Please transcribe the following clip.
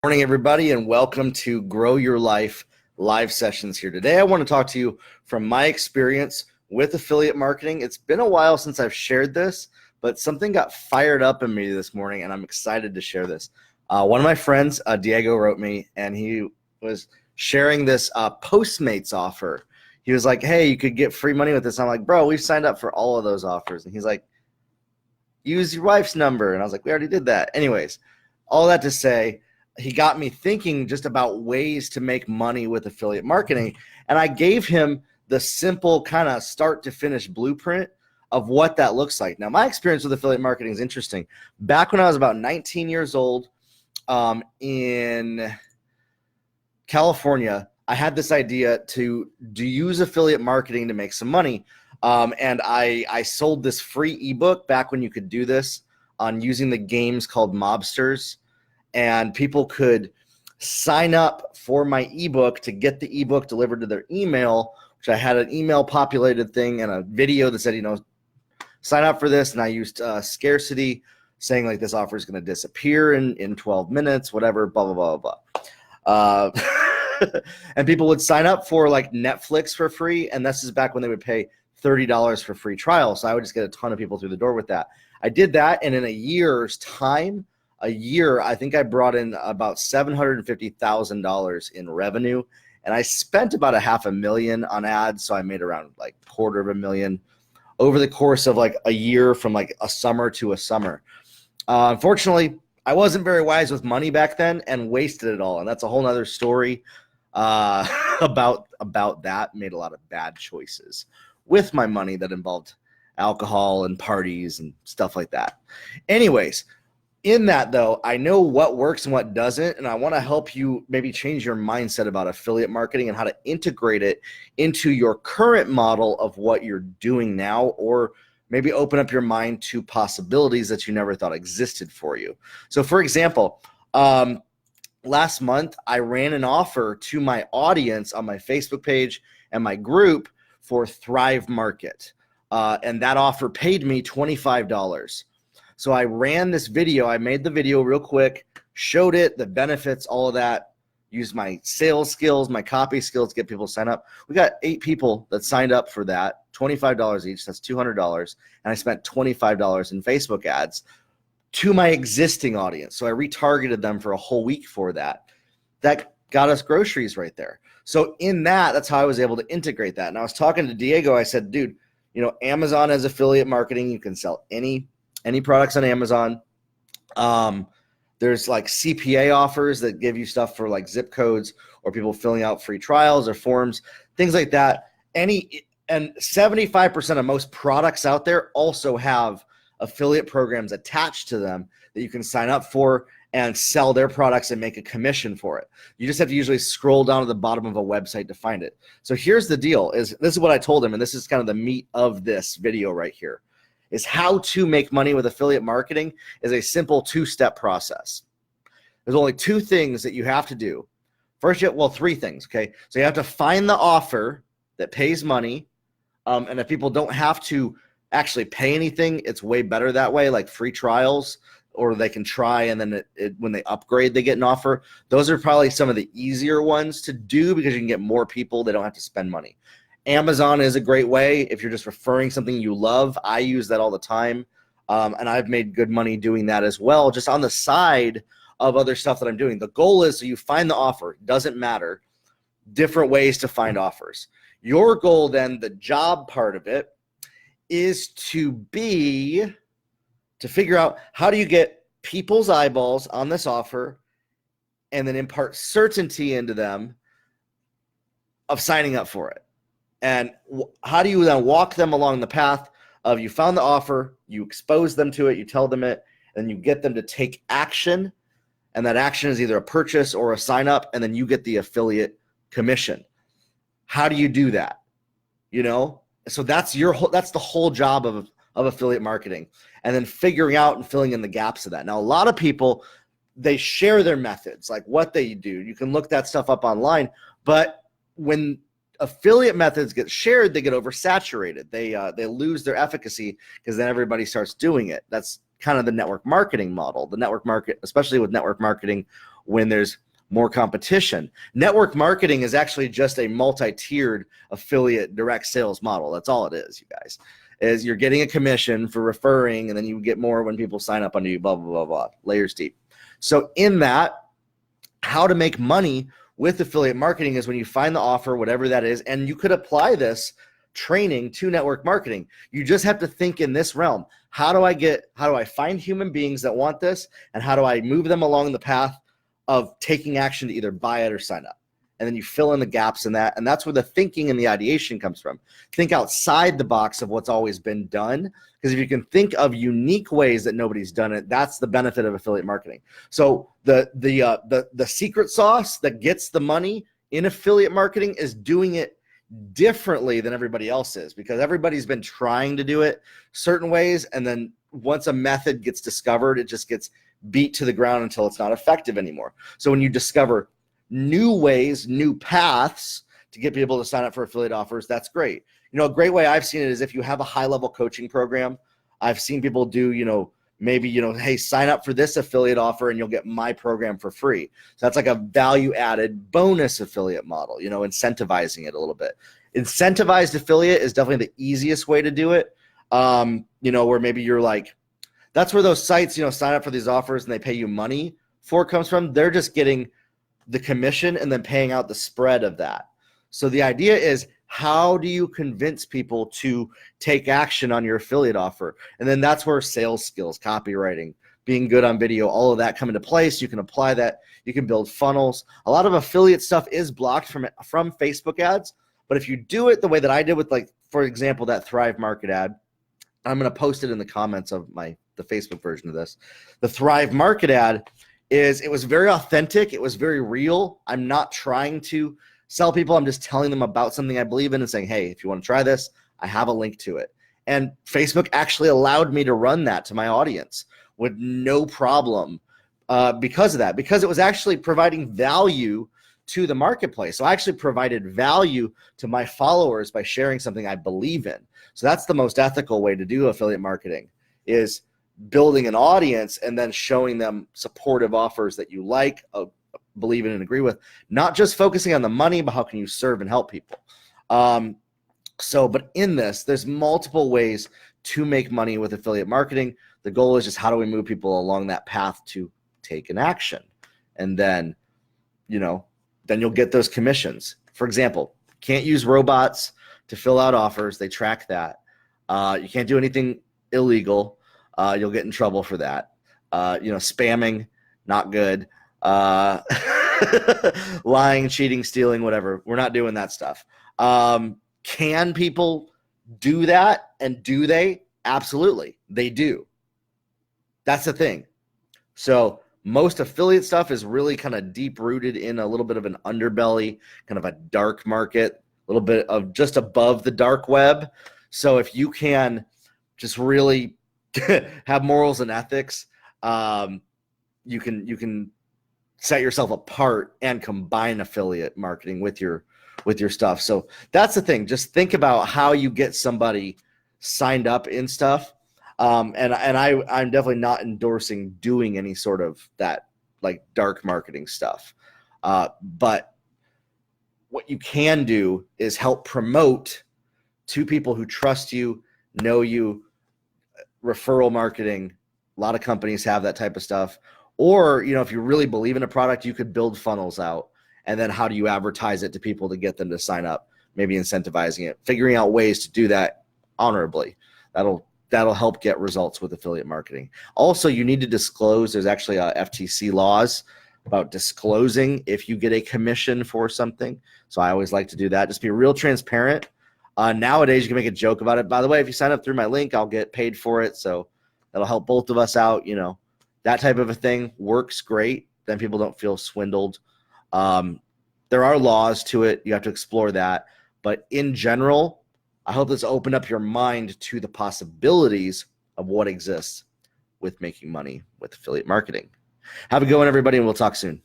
Morning, everybody, and welcome to Grow Your Life live sessions here. Today, I want to talk to you from my experience with affiliate marketing. It's been a while since I've shared this, but something got fired up in me this morning, and I'm excited to share this. One of my friends, Diego, wrote me, and he was sharing this Postmates offer. He was like, hey, you could get free money with this. I'm like, bro, we've signed up for all of those offers. And he's like, use your wife's number. And I was like, we already did that. Anyways, all that to say, he got me thinking just about ways to make money with affiliate marketing. And I gave him the simple kind of start to finish blueprint of what that looks like. Now, my experience with affiliate marketing is interesting. Back when I was about 19 years old in California, I had this idea to use affiliate marketing to make some money. And I sold this free ebook back when you could do this on using the games called Mobsters. And people could sign up for my ebook to get the ebook delivered to their email, which I had an email populated thing and a video that said, sign up for this. And I used scarcity, saying like this offer is going to disappear in 12 minutes, whatever, blah, blah, blah, blah. And people would sign up for like Netflix for free. And this is back when they would pay $30 for free trial. So I would just get a ton of people through the door with that. I did that. And in a year's time, I think I brought in about $750,000 in revenue, and I spent about $500,000 on ads. So I made around like $250,000 over the course of like a year, from like a summer to a summer. Unfortunately, I wasn't very wise with money back then and wasted it all. And that's a whole nother story about that. Made a lot of bad choices with my money that involved alcohol and parties and stuff like that. Anyways, in that, though, I know what works and what doesn't, and I want to help you maybe change your mindset about affiliate marketing and how to integrate it into your current model of what you're doing now, or maybe open up your mind to possibilities that you never thought existed for you. So, for example, last month, I ran an offer to my audience on my Facebook page and my group for Thrive Market, and that offer paid me $25. So I ran this video. I made the video real quick, showed it, the benefits, all of that, used my sales skills, my copy skills to get people to sign up. We got 8 people that signed up for that, $25 each. That's $200. And I spent $25 in Facebook ads to my existing audience. So I retargeted them for a whole week for that. That got us groceries right there. So in that's how I was able to integrate that. And I was talking to Diego. I said, dude, Amazon has affiliate marketing. You can sell any products on Amazon. There's like CPA offers that give you stuff for like zip codes or people filling out free trials or forms, things like that. And 75% of most products out there also have affiliate programs attached to them that you can sign up for and sell their products and make a commission for it. You just have to usually scroll down to the bottom of a website to find it. So here's the deal, this is what I told him, and this is kind of the meat of this video right here. Is how to make money with affiliate marketing is a simple 2-step process. There's only 2 things that you have to do. First, 3 things, okay? So you have to find the offer that pays money, and if people don't have to actually pay anything, it's way better that way, like free trials, or they can try, and then when they upgrade, they get an offer. Those are probably some of the easier ones to do because you can get more people. They don't have to spend money. Amazon is a great way if you're just referring something you love. I use that all the time, and I've made good money doing that as well, just on the side of other stuff that I'm doing. The goal is so you find the offer. Doesn't matter. Different ways to find offers. Your goal then, the job part of it, is to figure out how do you get people's eyeballs on this offer and then impart certainty into them of signing up for it. And how do you then walk them along the path of you found the offer, you expose them to it, you tell them it, and you get them to take action. And that action is either a purchase or a sign up, and then you get the affiliate commission. How do you do that? So that's the whole job of affiliate marketing, and then figuring out and filling in the gaps of that. Now, a lot of people, they share their methods, like what they do. You can look that stuff up online, but when affiliate methods get shared, they get oversaturated. They lose their efficacy because then everybody starts doing it. That's kind of the network marketing model. The network market, especially with network marketing when there's more competition. Network marketing is actually just a multi-tiered affiliate direct sales model. That's all it is, you guys. Is you're getting a commission for referring, and then you get more when people sign up under you, blah, blah, blah, blah, layers deep. So in that, how to make money with affiliate marketing is when you find the offer, whatever that is, and you could apply this training to network marketing. You just have to think in this realm. How do I find human beings that want this, and how do I move them along the path of taking action to either buy it or sign up? And then you fill in the gaps in that. And that's where the thinking and the ideation comes from. Think outside the box of what's always been done. Because if you can think of unique ways that nobody's done it, that's the benefit of affiliate marketing. So the secret sauce that gets the money in affiliate marketing is doing it differently than everybody else is, because everybody's been trying to do it certain ways. And then once a method gets discovered, it just gets beat to the ground until it's not effective anymore. So when you discover new ways, new paths to get people to sign up for affiliate offers, that's great. A great way I've seen it is if you have a high-level coaching program. I've seen people do, maybe, hey, sign up for this affiliate offer and you'll get my program for free. So that's like a value-added bonus affiliate model, incentivizing it a little bit. Incentivized affiliate is definitely the easiest way to do it, where maybe you're like, that's where those sites, sign up for these offers and they pay you money for comes from. They're just getting the commission and then paying out the spread of that. So the idea is, how do you convince people to take action on your affiliate offer? And then that's where sales skills, copywriting, being good on video, all of that come into place. You can apply that. You can build funnels. A lot of affiliate stuff is blocked from Facebook ads. But if you do it the way that I did with, like, for example, that Thrive Market ad, I'm going to post it in the comments of the Facebook version of this. The Thrive Market ad it was very authentic. It was very real. I'm not trying to sell people. I'm just telling them about something I believe in and saying, hey, if you want to try this, I have a link to it. And Facebook actually allowed me to run that to my audience with no problem because of that, because it was actually providing value to the marketplace. So I actually provided value to my followers by sharing something I believe in. So that's the most ethical way to do affiliate marketing, is building an audience and then showing them supportive offers that you like, believe in and agree with, not just focusing on the money, but how can you serve and help people. But in this, there's multiple ways to make money with affiliate marketing. The goal is just, how do we move people along that path to take an action? And then, then you'll get those commissions. For example, can't use robots to fill out offers. They track that. You can't do anything illegal. You'll get in trouble for that. Spamming, not good. Lying, cheating, stealing, whatever. We're not doing that stuff. Can people do that? And do they? Absolutely. They do. That's the thing. So most affiliate stuff is really kind of deep rooted in a little bit of an underbelly, kind of a dark market, a little bit of just above the dark web. So if you can just really have morals and ethics, you can set yourself apart and combine affiliate marketing with your stuff. So that's the thing. Just think about how you get somebody signed up in stuff. I'm definitely not endorsing doing any sort of that, like, dark marketing stuff. But what you can do is help promote to people who trust you, know you. Referral marketing, a lot of companies have that type of stuff. Or, if you really believe in a product, you could build funnels out. And then how do you advertise it to people to get them to sign up? Maybe incentivizing it, figuring out ways to do that honorably. That'll help get results with affiliate marketing. Also, you need to disclose. There's actually FTC laws about disclosing if you get a commission for something. So I always like to do that. Just be real transparent. Nowadays, you can make a joke about it. By the way, if you sign up through my link, I'll get paid for it. So that'll help both of us out. That type of a thing works great. Then people don't feel swindled. There are laws to it. You have to explore that. But in general, I hope this opened up your mind to the possibilities of what exists with making money with affiliate marketing. Have a good one, everybody, and we'll talk soon.